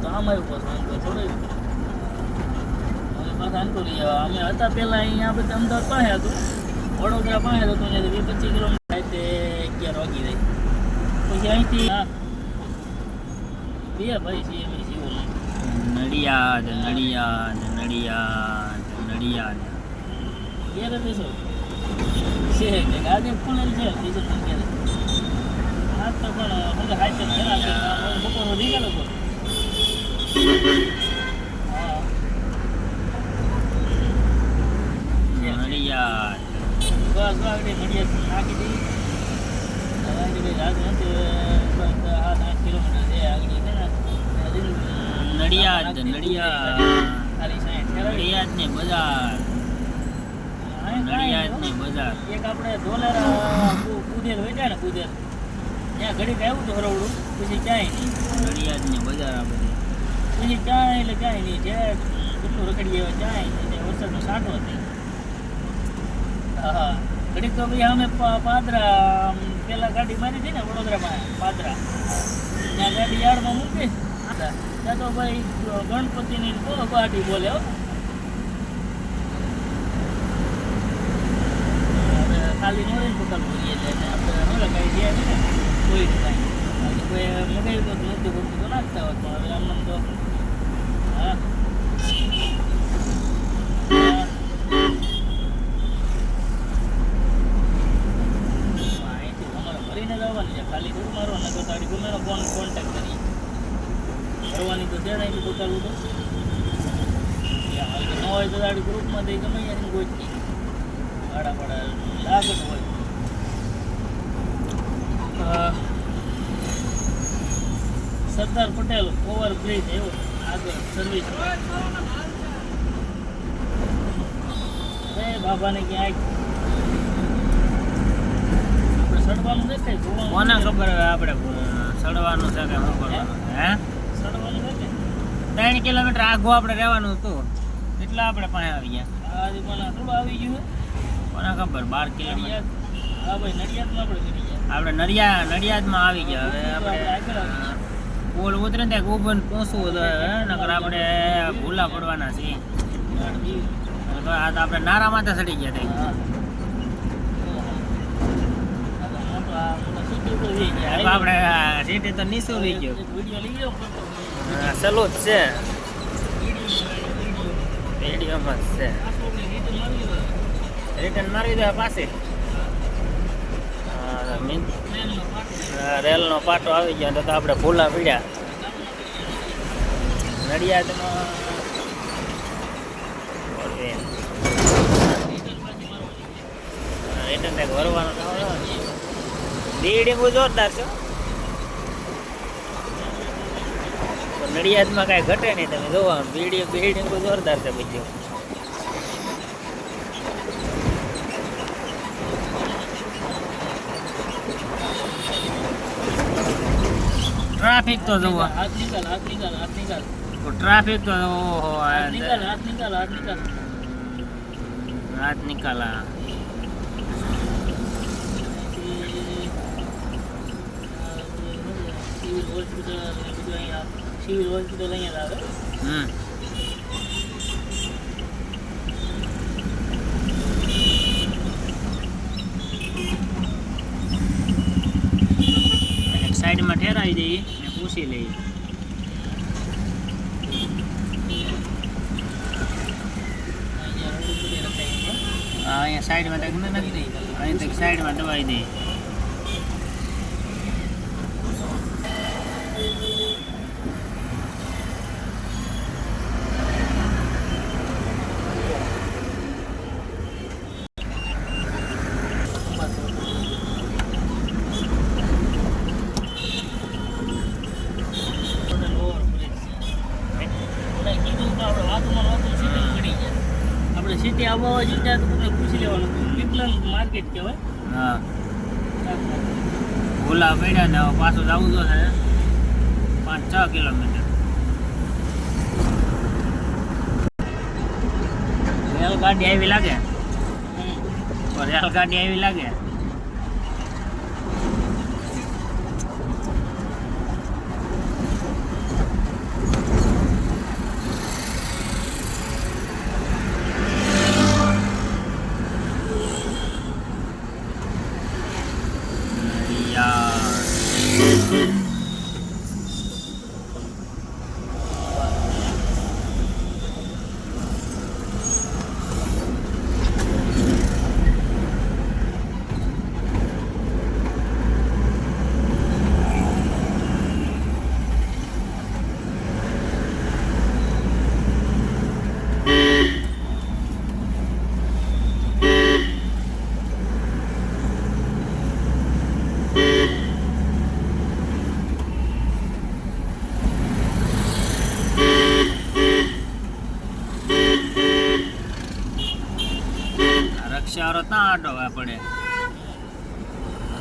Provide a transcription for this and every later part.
તો આમ આવ્યો પાછો થોડો અમે પાછા અંકુરી અમે હતા પહેલાં અહીંયા આપણે અમદાવાદ પાસે હતું વડોદરા પાસે હતું ત્યાંથી 20-25 કિલોમીટર થાય તે 11 વાગી જાય પછી અહીંથી બે ભાઈ છીએ અમે જીવો નડિયાદ નડિયાદ નડિયાદ નડિયાદ ક્યારે બેસો છે કે ગાડી ખુલેલ છે બીજું પણ ક્યારે આ તો પણ હું હાઈટ ને બપોર વધી ગયેલો હતો હા નડિયાદ બસ આગળ નડિયાદ નાખી દઈ આગળ રાત નથી 7-8 કિલોમીટર છે આગળ છે ને નડિયાદ નડિયાદ ખાલી 60 નડિયાદ ને બજાર નડિયાદ ને બજાર એક આપણે ધોલેરા કુદેર વેચાય ને કુદેર ત્યાં ઘડીક આવ્યું હતું હરવડું પછી ક્યાંય નહીં નડિયાદ ને બજાર આ બધી પછી ક્યાંય એટલે ક્યાંય નહીં જે કેટલું રખડી આવ્યો ક્યાંય નહીં વરસાદનો સાંટો હતી હા ઘડીક તો ભાઈ અમે પાદરા પેલા ગાડી મારી હતી ને વડોદરામાં પાદરા ત્યાં ગાડી યાર્ડમાં મૂકી ત્યાં તો ભાઈ ગણપતિની ગાડી બોલે હો ખાલી નોરેજ પકડ બોલીએ એટલે આપણે નોરે કાંઈ છે ને કોઈ કાંઈ કોઈ મગાવી તો નહોતું કરતું તો નાખતા હોત પણ હવે આમ તો હા અહીંથી અમારે ભરીને જ આવવાની છે ખાલી થોડું મારવાનું તો તારી ગમેનો ફોન કોન્ટેક્ટ કરીએ કરવાની તો છે ને અહીંથી બતાવવું તો ન હોય તો તારી ગ્રુપમાંથી ગમે ત્યાંથી ગોચી ભાડા લાગત હોય સરદાર પટેલ ઓવરબ્રિજ એવો આગળ સર્વિસ બાબાને ક્યાંય આપણે સડવાનું દેખાય કોને ખબર હવે આપણે સડવાનું છે કે શું કરવાનું હે સડવાનું દેખાય 3 કિલોમીટર આઘું આપણે રહેવાનું હતું એટલે આપણે પાસે આવી ગયા આજે મને થોડું આવી ગયું કોને ખબર 12 કિલોમીટર હા ભાઈ નડિયાદમાં આપણે કરી ગયા આપણે નડિયાદમાં આવી ગયા હવે આપણે આગળ આવી ગયા પુલ ઉતરે ને ત્યાં ઉભન પહોંચવું તો નકર આપણે ભૂલા પડવાના છીએ તો આ તો આપણે નારા માથે ચડી ગયા હતા આપણે સીટી તો નીચું રહી ગયું સલું જ છે રેડિયોમાં જ છે રિટર્ન મારી દે પાસે રેલનો પાટો આવી ગયો તો આપણે ભૂલા પીડ્યા નડિયાદમાં રિટર્ન એક ભરવાનું બિલ્ડિંગ જોરદાર છે નડિયાદમાં કાંઈ ઘટે નહીં તમે જોવા બિલ્ડિંગ જોરદાર છે બીજું ટ્રાફિક તો જોવો હાથ નિકાલ ટ્રાફિક તો ઓહો હાથ નિકાલ હાથ નિકાલા સિવિલ હોસ્પિટલ અહીંયા આવે સાઈડમાં ઠેરાવી દઈએ ને પૂછી લઈએ અહીંયા સાઈડમાં તક નથી અહીં તક સાઈડમાં દબાવી દઈએ આપણે સિટી આવવા જોઈએ ત્યાં તો તમને પૂછી લેવાનું પીપલન માર્કેટ કહેવાય હા ભૂલા પડ્યા ને પાછું જવું તો છે 5-6 કિલોમીટર રેલગાડી આવી લાગે રેલગાડી આવી લાગે રિક્ષાવાળો ત્યાં આડો પડે,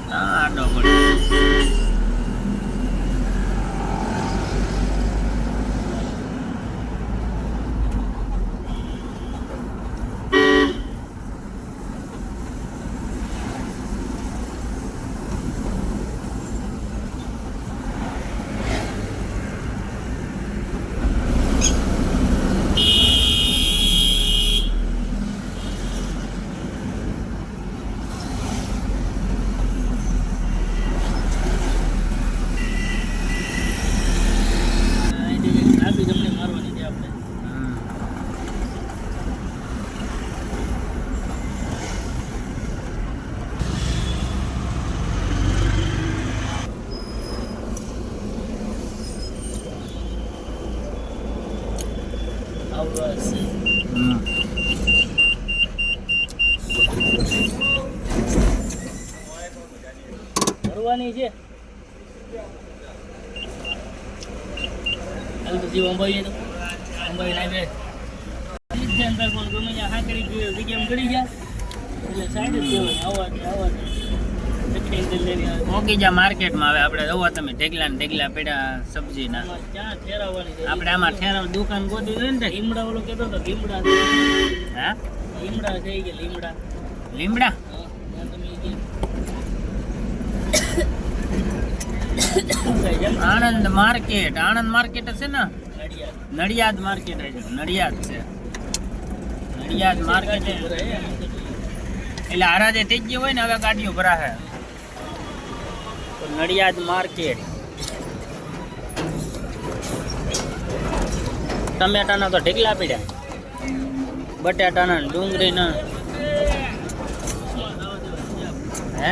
ત્યાં આડો પડે. ડાબી જમણી મારવાની છે આપણે. આવું હશે. ભરવાની છે. હાલ તો જીવ અંબાવીએ તો અંબાવી નાખે. અંદર કોણ ગમે ત્યાં હાંકડી જગ્યામાં ગળી ગયા એટલે સાઈડ જ દેવાની. આવા મોગીજા માર્કેટમાં આવે આપણે જોવો તમે ઢેગલા ને ઢેગલા પડ્યા સબ્જીના. ક્યાં ઠેરાવવાની છે? આપણે આમાં ઠેરાવ દુકાન ગોતી જોઈએ ને. લીમડા ઓલો કહેતો હતો લીમડા હા લીમડા થઈ ગયા લીમડા. લીમડા હા, ત્યાં તમે ગયા. આણંદ માર્કેટ હશે ને. નડિયાદ. નડિયાદ માર્કેટ નડિયાદ છે. નડિયાદ માર્કેટ એટલે હરાજે થઈ ગયું હોય ને હવે ગાડીઓ ભરાશે તો નડિયાદ માર્કેટ. ટમેટાના તો ઢેકલા પડ્યા, બટાટાના ડુંગળીના. હે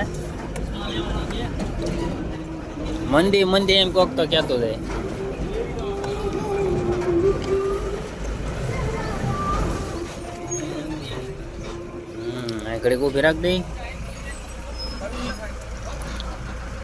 મંદી એમ કોક તો કહેતો જાય. ઘડીક ઊભી રાખ દઈ.